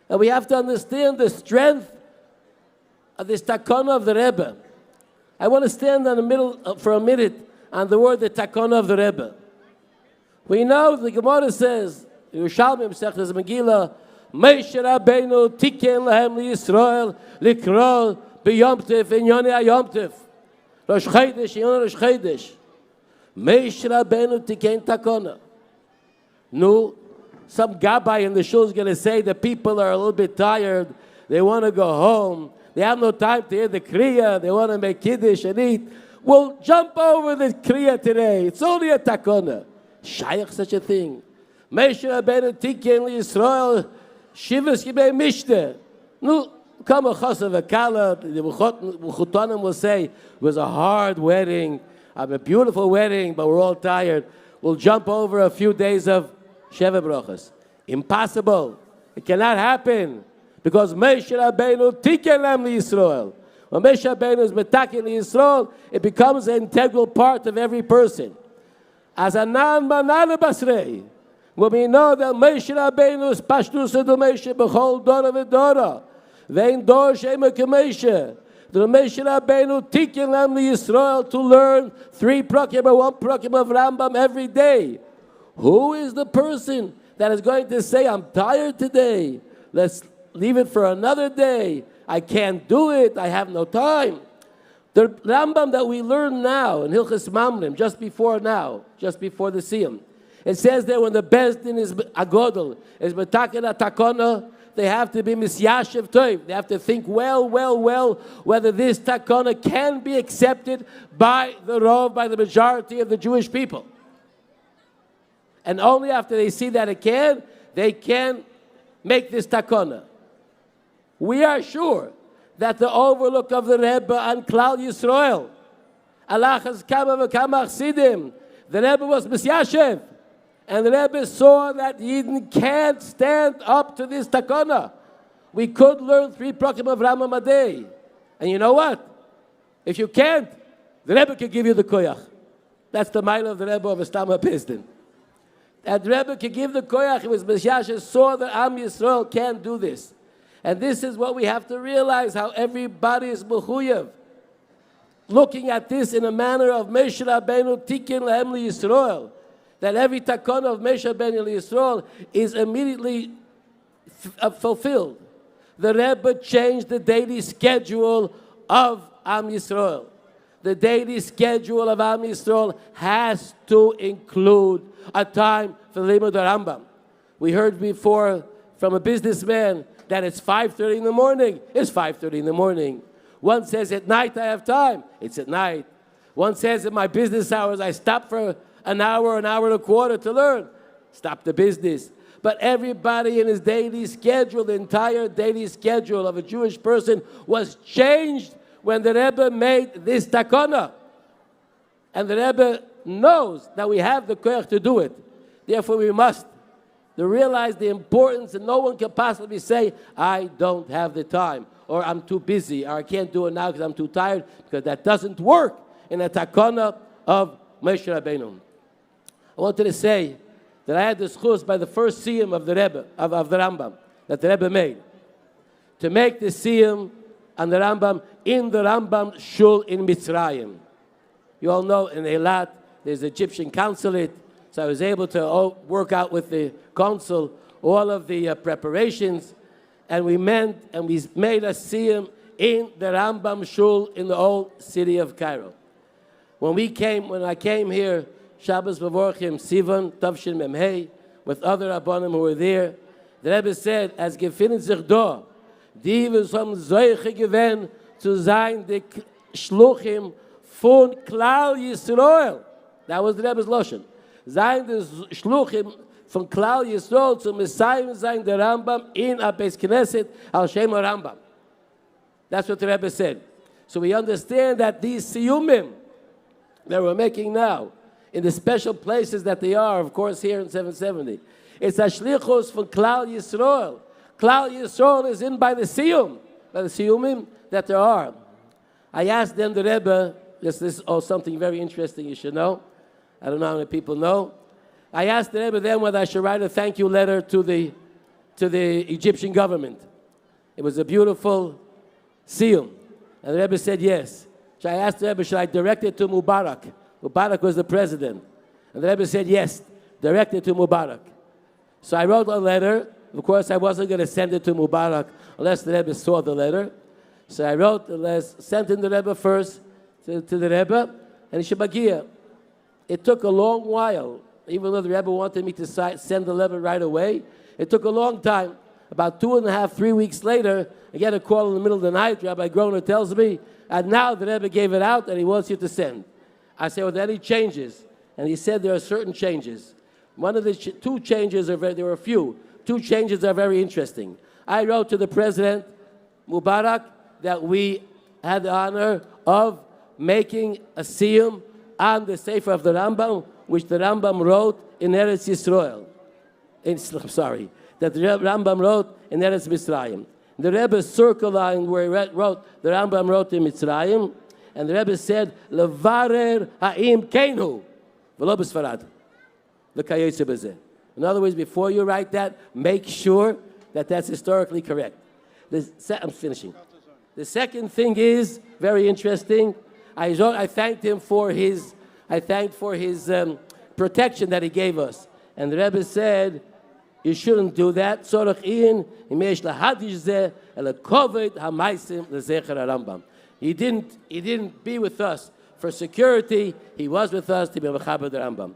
And we have to understand the strength of this Takana of the Rebbe. I want to stand in the middle for a minute on the word the Takana of the Rebbe. We know the Gemara says, Yerushalmi Mesechtes Megillah, Moshe Rabbeinu tiken lahem liYisrael likro b'Yom Tov in Yonei Yom Tov. Rosh Chodesh, Yonei Rosh Chodesh. Moshe Rabbeinu tiken Takana. No, some gabbai in the shul is going to say the people are a little bit tired. They want to go home. They have no time to hear the kriya. They want to make kiddush and eat. We'll jump over the kriya today. It's only a takana. Shaykh such a thing. Moshe Rabbeinu tiken liYisrael shivas yimei mishte. No, come a chasav akala. The Mechutanim will say it was a hard wedding, a beautiful wedding, but we're all tired. We'll jump over a few days of Sheva Brachas. Impossible. It cannot happen. Because Moshe Rabbeinu tiken lam liYisrael. When Moshe Rabbeinu is metaken liYisrael, it becomes an integral part of every person. As a non-manana basrei, when we know that Moshe Rabbeinu is pashtus of the Moshe b'chol dora v'dora, ve'in dor shema k'Moshe, the Moshe Rabbeinu tiken lam liYisrael to learn 3 prakim or 1 prakim of Rambam every day. Who is the person that is going to say, I'm tired today, let's leave it for another day, I can't do it, I have no time? The Rambam that we learn now in Hilchos Mamrim, just before the Siyum, it says that when the Bezdin is agodol, is Takana Takana, they have to be misyashiv toiv. They have to think well, whether this Takana can be accepted by the Rov, by the majority of the Jewish people. And only after they see that they can make this Takana. We are sure that the overlook of the Rebbe on Klal Yisrael, Alachas Kama V'Kama Chsidim, the Rebbe was Misyashev, and the Rebbe saw that Yidden can't stand up to this Takana. We could learn 3 prakim of Rambam a day. And you know what? If you can't, the Rebbe can give you the koyach. That's the mile of the Rebbe of Estama Piston. That Rebbe can give the koyach. It was Misyashev saw that Am Yisrael can't do this. And this is what we have to realize, how everybody is mechuyev. Looking at this in a manner of Moshe Rabbeinu tiken lahem liYisrael, that every takana of Moshe Rabbeinu liYisrael is immediately fulfilled. The Rebbe changed the daily schedule of Am Yisrael. The daily schedule of Am Yisrael has to include a time for the Limud Rambam. We heard before from a businessman that it's 5:30 in the morning. It's 5:30 in the morning. One says at night I have time. It's at night. One says in my business hours I stop for an hour and a quarter to learn. Stop the business. But everybody in his daily schedule, the entire daily schedule of a Jewish person was changed when the Rebbe made this takana. And the Rebbe knows that we have the koyach to do it. Therefore we must to realize the importance, and no one can possibly say, I don't have the time, or I'm too busy, or I can't do it now because I'm too tired, because that doesn't work in a takana of Moshe Rabbeinu. I wanted to say that I had the schus by the first Siyum of the Rebbe, of the Rambam, that the Rebbe made, to make the Siyum and the Rambam in the Rambam Shul in Mitzrayim. You all know in Eilat, there's the Egyptian consulate, so I was able to work out with the consul all of the preparations, and we made a Siyum in the Rambam Shul in the old city of Cairo. When I came here, Shabbos V'Vorchim Sivan Tavshin Memhei, with other Rabbanim who were there, the Rebbe said, as gefindet sich da, die wir som solche gewähnt zu sein, die Shluchim von Klal Yisrael. That was the Rebbe's Lashon. Sein die Shluchim von Klal Yisrael zu Messiah sein der Rambam in a Beis Knesset al Shem HaRambam. That's what the Rebbe said. So we understand that these Siyumim that we're making now, in the special places that they are, of course, here in 770, it's a shlichus from Klal Yisrael. Klal Yisrael is in by the Siyumim that there are. I asked them, the Rebbe, this is something very interesting you should know. I don't know how many people know. I asked the Rebbe then whether I should write a thank you letter to the to the Egyptian government. It was a beautiful Siyum. And the Rebbe said yes. So I asked the Rebbe, should I direct it to Mubarak? Mubarak was the president. And the Rebbe said yes, direct it to Mubarak. So I wrote a letter. Of course, I wasn't going to send it to Mubarak unless the Rebbe saw the letter. So I wrote the letter, sent in the Rebbe first to the Rebbe, and Shabagia. It took a long while, even though the Rebbe wanted me to send the letter right away. It took a long time. About 2.5, 3 weeks later, I get a call in the middle of the night. Rabbi Groner tells me, and now the Rebbe gave it out and he wants you to send. I said, well, there are any changes? And he said there are certain changes. One of the two changes, there were a few. Two changes are very interesting. I wrote to the President, Mubarak, that we had the honor of making a Siyum on the Sefer of the Rambam, which the Rambam wrote in Eretz Yisrael. That the Rambam wrote in Eretz Mitzrayim. The Rebbe circled line where he wrote, the Rambam wrote in Mitzrayim, and the Rebbe said, Levarer ha'im keinu, v'lo b'sfarad, l'kayetze b'zeh. In other words, before you write that, make sure that that's historically correct. I'm finishing. The second thing is very interesting. I thanked him for his protection that he gave us. And the Rebbe said, you shouldn't do that. He didn't be with us for security. He was with us to be mechaber the Rambam.